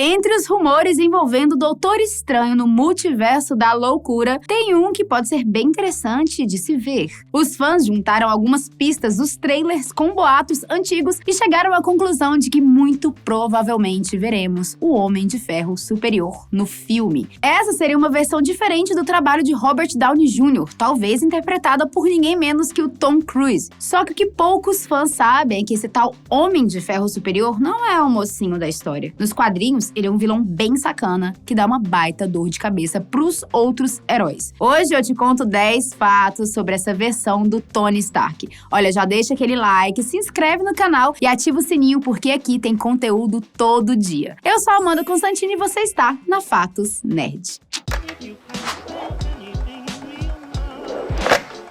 Entre os rumores envolvendo o Doutor Estranho no multiverso da loucura, tem um que pode ser bem interessante de se ver. Os fãs juntaram algumas pistas dos trailers com boatos antigos e chegaram à conclusão de que muito provavelmente veremos o Homem de Ferro Superior no filme. Essa seria uma versão diferente do trabalho de Robert Downey Jr., talvez interpretada por ninguém menos que o Tom Cruise. Só que o que poucos fãs sabem é que esse tal Homem de Ferro Superior não é o mocinho da história. Nos quadrinhos, ele é um vilão bem sacana, que dá uma baita dor de cabeça pros outros heróis. Hoje eu te conto 10 fatos sobre essa versão do Tony Stark. Olha, já deixa aquele like, se inscreve no canal e ativa o sininho, porque aqui tem conteúdo todo dia. Eu sou a Amanda Constantini e você está na Fatos Nerd.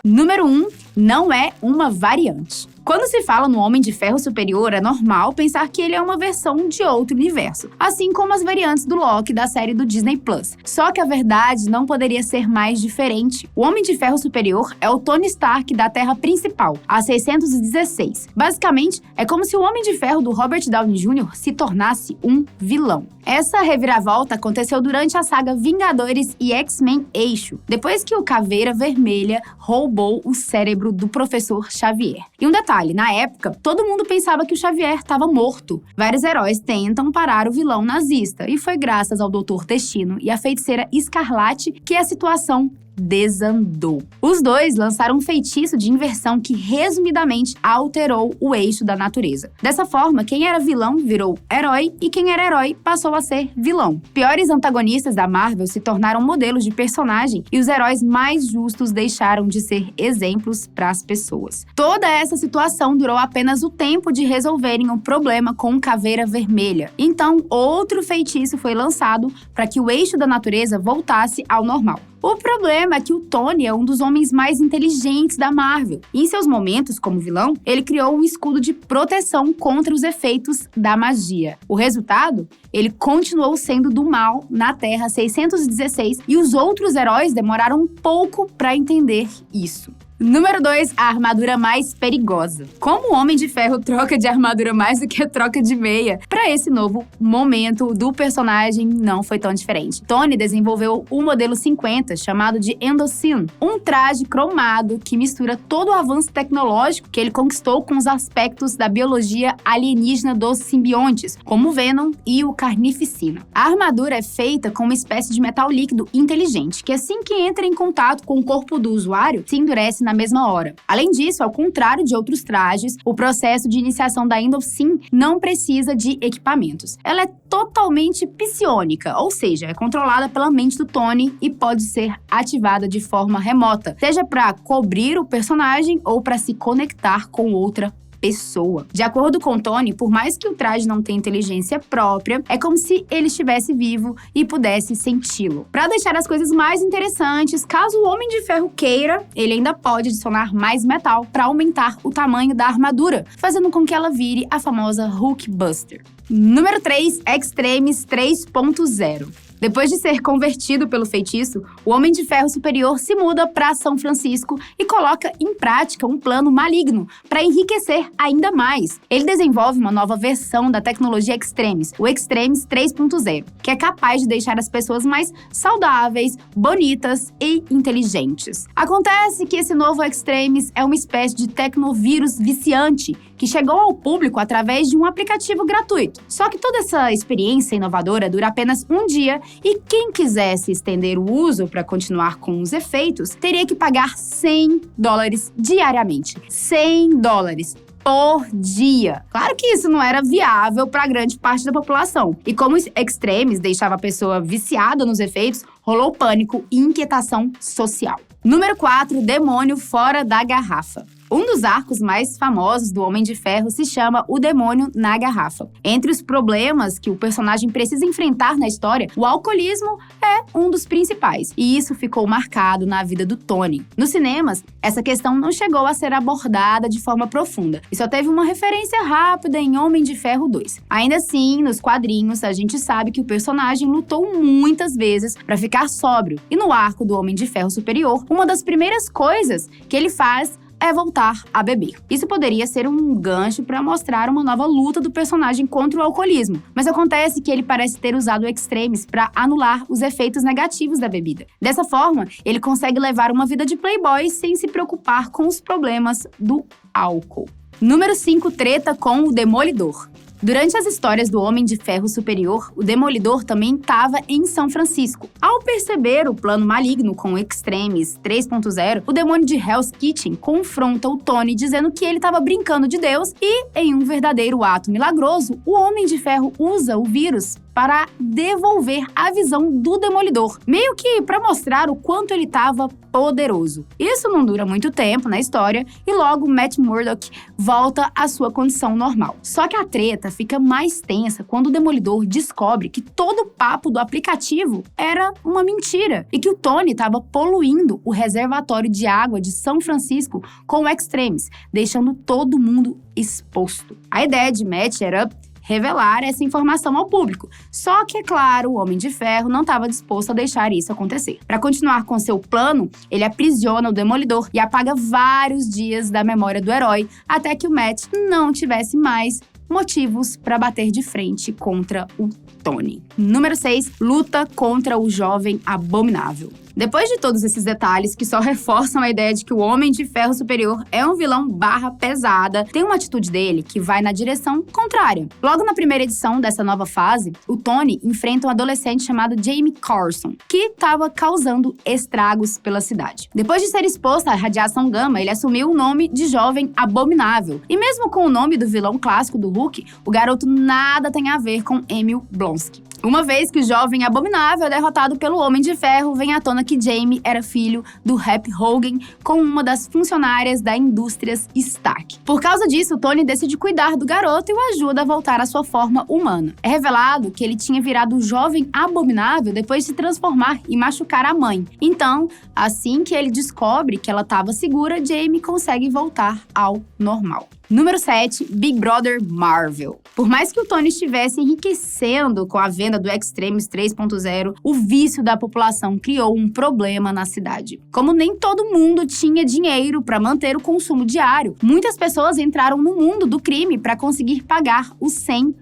Número 1. Não é uma variante. Quando se fala no Homem de Ferro Superior, é normal pensar que ele é uma versão de outro universo, assim como as variantes do Loki da série do Disney+. Só que a verdade não poderia ser mais diferente. O Homem de Ferro Superior é o Tony Stark da Terra principal, a 616. Basicamente, é como se o Homem de Ferro do Robert Downey Jr. se tornasse um vilão. Essa reviravolta aconteceu durante a saga Vingadores e X-Men Eixo, depois que o Caveira Vermelha roubou o cérebro do Professor Xavier. E um detalhe, na época, todo mundo pensava que o Xavier estava morto. Vários heróis tentam parar o vilão nazista, e foi graças ao Doutor Destino e à Feiticeira Escarlate que a situação desandou. Os dois lançaram um feitiço de inversão que, resumidamente, alterou o eixo da natureza. Dessa forma, quem era vilão virou herói e quem era herói passou a ser vilão. Piores antagonistas da Marvel se tornaram modelos de personagem e os heróis mais justos deixaram de ser exemplos para as pessoas. Toda essa situação durou apenas o tempo de resolverem o problema com o Caveira Vermelha. Então, outro feitiço foi lançado para que o eixo da natureza voltasse ao normal. O problema é que o Tony é um dos homens mais inteligentes da Marvel. E em seus momentos como vilão, ele criou um escudo de proteção contra os efeitos da magia. O resultado? Ele continuou sendo do mal na Terra 616 e os outros heróis demoraram um pouco para entender isso. Número 2, a armadura mais perigosa. Como o Homem de Ferro troca de armadura mais do que troca de meia, para esse novo momento do personagem não foi tão diferente. Tony desenvolveu o modelo 50, chamado de Endocine, um traje cromado que mistura todo o avanço tecnológico que ele conquistou com os aspectos da biologia alienígena dos simbiontes, como o Venom e o Carnificina. A armadura é feita com uma espécie de metal líquido inteligente, que assim que entra em contato com o corpo do usuário, se endurece na mesma hora. Além disso, ao contrário de outros trajes, o processo de iniciação da Endocine não precisa de equipamentos. Ela é totalmente psiônica, ou seja, é controlada pela mente do Tony e pode ser ativada de forma remota, seja para cobrir o personagem ou para se conectar com outra pessoa. De acordo com Tony, por mais que o traje não tenha inteligência própria, é como se ele estivesse vivo e pudesse senti-lo. Para deixar as coisas mais interessantes, caso o Homem de Ferro queira, ele ainda pode adicionar mais metal para aumentar o tamanho da armadura, fazendo com que ela vire a famosa Hulkbuster. Número 3, Extremis 3.0. Depois de ser convertido pelo feitiço, o Homem de Ferro Superior se muda para São Francisco e coloca em prática um plano maligno para enriquecer ainda mais. Ele desenvolve uma nova versão da tecnologia Extremis, o Extremis 3.0, que é capaz de deixar as pessoas mais saudáveis, bonitas e inteligentes. Acontece que esse novo Extremis é uma espécie de tecnovírus viciante que chegou ao público através de um aplicativo gratuito. Só que toda essa experiência inovadora dura apenas um dia e quem quisesse estender o uso para continuar com os efeitos teria que pagar $100 diariamente. $100 por dia. Claro que isso não era viável para grande parte da população. E como os Extremis deixava a pessoa viciada nos efeitos, rolou pânico e inquietação social. Número 4, demônio fora da garrafa. Um dos arcos mais famosos do Homem de Ferro se chama O Demônio na Garrafa. Entre os problemas que o personagem precisa enfrentar na história, o alcoolismo é um dos principais, e isso ficou marcado na vida do Tony. Nos cinemas, essa questão não chegou a ser abordada de forma profunda, e só teve uma referência rápida em Homem de Ferro 2. Ainda assim, nos quadrinhos, a gente sabe que o personagem lutou muitas vezes para ficar sóbrio, e no arco do Homem de Ferro Superior, uma das primeiras coisas que ele faz é voltar a beber. Isso poderia ser um gancho para mostrar uma nova luta do personagem contra o alcoolismo, mas acontece que ele parece ter usado o Extremis para anular os efeitos negativos da bebida. Dessa forma, ele consegue levar uma vida de playboy sem se preocupar com os problemas do álcool. Número 5, treta com o Demolidor. Durante as histórias do Homem de Ferro Superior, o Demolidor também estava em São Francisco. Ao perceber o plano maligno com o Extremis 3.0, o demônio de Hell's Kitchen confronta o Tony dizendo que ele estava brincando de Deus e, em um verdadeiro ato milagroso, o Homem de Ferro usa o vírus para devolver a visão do Demolidor, meio que para mostrar o quanto ele estava poderoso. Isso não dura muito tempo na história e logo Matt Murdock volta à sua condição normal. Só que a treta fica mais tensa quando o Demolidor descobre que todo o papo do aplicativo era uma mentira e que o Tony estava poluindo o reservatório de água de São Francisco com o Extremis, deixando todo mundo exposto. A ideia de Matt era revelar essa informação ao público. Só que, é claro, o Homem de Ferro não estava disposto a deixar isso acontecer. Para continuar com seu plano, ele aprisiona o Demolidor e apaga vários dias da memória do herói, até que o Matt não tivesse mais motivos para bater de frente contra o Tony. Número 6. Luta contra o Jovem Abominável. Depois de todos esses detalhes que só reforçam a ideia de que o Homem de Ferro Superior é um vilão barra pesada, tem uma atitude dele que vai na direção contrária. Logo na primeira edição dessa nova fase, o Tony enfrenta um adolescente chamado Jamie Carson, que estava causando estragos pela cidade. Depois de ser exposto à radiação gama, ele assumiu o nome de Jovem Abominável. E mesmo com o nome do vilão clássico do Hulk, o garoto nada tem a ver com Emil Blonsky. Uma vez que o Jovem Abominável é derrotado pelo Homem de Ferro, vem à tona que Jamie era filho do Happy Hogan com uma das funcionárias da Indústrias Stark. Por causa disso, Tony decide cuidar do garoto e o ajuda a voltar à sua forma humana. É revelado que ele tinha virado o Jovem Abominável depois de se transformar e machucar a mãe. Então, assim que ele descobre que ela estava segura, Jamie consegue voltar ao normal. Número 7. Big Brother Marvel. Por mais que o Tony estivesse enriquecendo com a venda do Extremis 3.0, o vício da população criou um problema na cidade. Como nem todo mundo tinha dinheiro para manter o consumo diário, muitas pessoas entraram no mundo do crime para conseguir pagar os $100.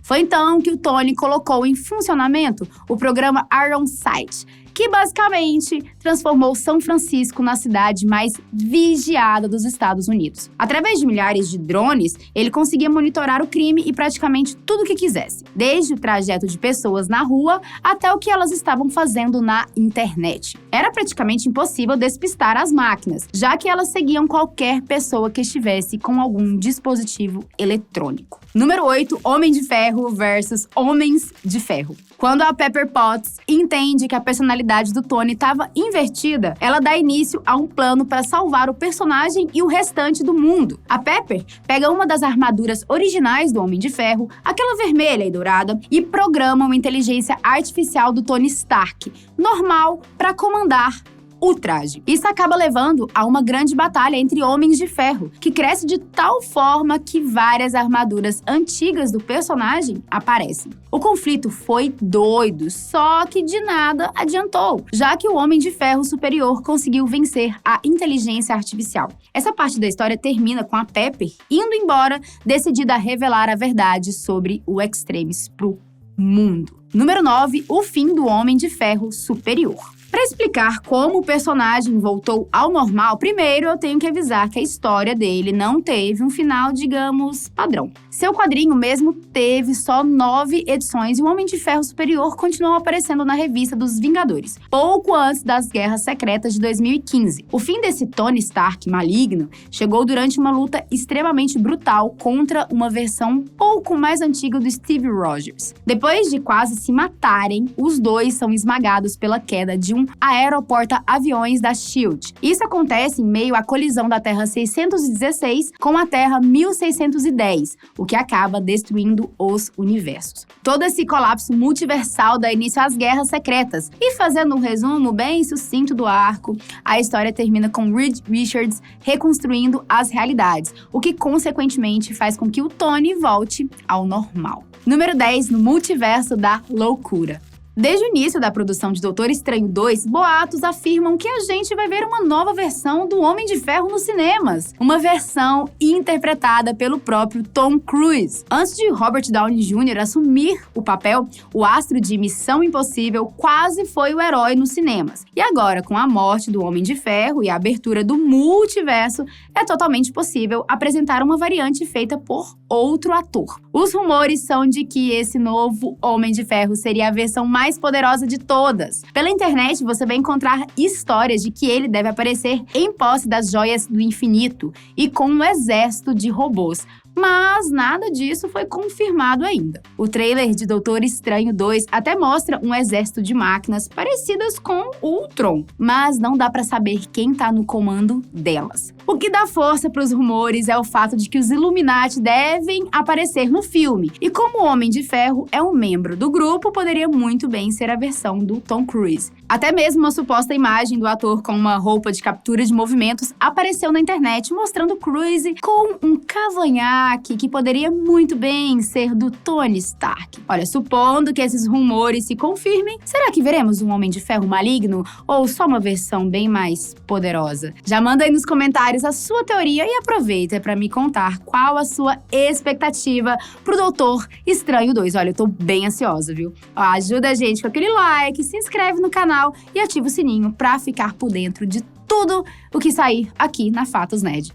Foi então que o Tony colocou em funcionamento o programa Iron Sight, que basicamente transformou São Francisco na cidade mais vigiada dos Estados Unidos. Através de milhares de drones, ele conseguia monitorar o crime e praticamente tudo o que quisesse, desde o trajeto de pessoas na rua até o que elas estavam fazendo na internet. Era praticamente impossível despistar as máquinas, já que elas seguiam qualquer pessoa que estivesse com algum dispositivo eletrônico. Número 8. Homem de Ferro versus Homens de Ferro. Quando a Pepper Potts entende que a personalidade do Tony estava invertida, ela dá início a um plano para salvar o personagem e o restante do mundo. A Pepper pega uma das armaduras originais do Homem de Ferro, aquela vermelha e dourada, e programa uma inteligência artificial do Tony Stark, normal, para comandar o traje. Isso acaba levando a uma grande batalha entre Homens de Ferro, que cresce de tal forma que várias armaduras antigas do personagem aparecem. O conflito foi doido, só que de nada adiantou, já que o Homem de Ferro Superior conseguiu vencer a inteligência artificial. Essa parte da história termina com a Pepper indo embora, decidida a revelar a verdade sobre o Extremis pro mundo. Número 9. O fim do Homem de Ferro Superior. Para explicar como o personagem voltou ao normal, primeiro eu tenho que avisar que a história dele não teve um final, digamos, padrão. Seu quadrinho mesmo teve só 9 edições e o Homem de Ferro Superior continuou aparecendo na revista dos Vingadores, pouco antes das Guerras Secretas de 2015. O fim desse Tony Stark maligno chegou durante uma luta extremamente brutal contra uma versão pouco mais antiga do Steve Rogers. Depois de quase se matarem, os dois são esmagados pela queda de um aeroporta-aviões da SHIELD. Isso acontece em meio à colisão da Terra 616 com a Terra 1610, o que acaba destruindo os universos. Todo esse colapso multiversal dá início às Guerras Secretas. E fazendo um resumo bem sucinto do arco, a história termina com Reed Richards reconstruindo as realidades, o que consequentemente faz com que o Tony volte ao normal. Número 10. No Multiverso da Loucura. Desde o início da produção de Doutor Estranho 2, boatos afirmam que a gente vai ver uma nova versão do Homem de Ferro nos cinemas. Uma versão interpretada pelo próprio Tom Cruise. Antes de Robert Downey Jr. assumir o papel, o astro de Missão Impossível quase foi o herói nos cinemas. E agora, com a morte do Homem de Ferro e a abertura do multiverso, é totalmente possível apresentar uma variante feita por outro ator. Os rumores são de que esse novo Homem de Ferro seria a versão mais poderosa de todas. Pela internet, você vai encontrar histórias de que ele deve aparecer em posse das joias do infinito e com um exército de robôs. Mas nada disso foi confirmado ainda. O trailer de Doutor Estranho 2 até mostra um exército de máquinas parecidas com o Ultron, mas não dá pra saber quem tá no comando delas. O que dá força pros rumores é o fato de que os Illuminati devem aparecer no filme, e como o Homem de Ferro é um membro do grupo, poderia muito bem ser a versão do Tom Cruise. Até mesmo uma suposta imagem do ator com uma roupa de captura de movimentos apareceu na internet, mostrando Cruise com um cavanhaque que poderia muito bem ser do Tony Stark. Olha, supondo que esses rumores se confirmem, será que veremos um Homem de Ferro maligno ou só uma versão bem mais poderosa? Já manda aí nos comentários a sua teoria e aproveita para me contar qual a sua expectativa pro Doutor Estranho 2. Olha, eu tô bem ansiosa, viu? Ó, ajuda a gente com aquele like, se inscreve no canal e ativa o sininho para ficar por dentro de tudo o que sair aqui na Fatos Nerd.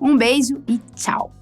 Um beijo e tchau!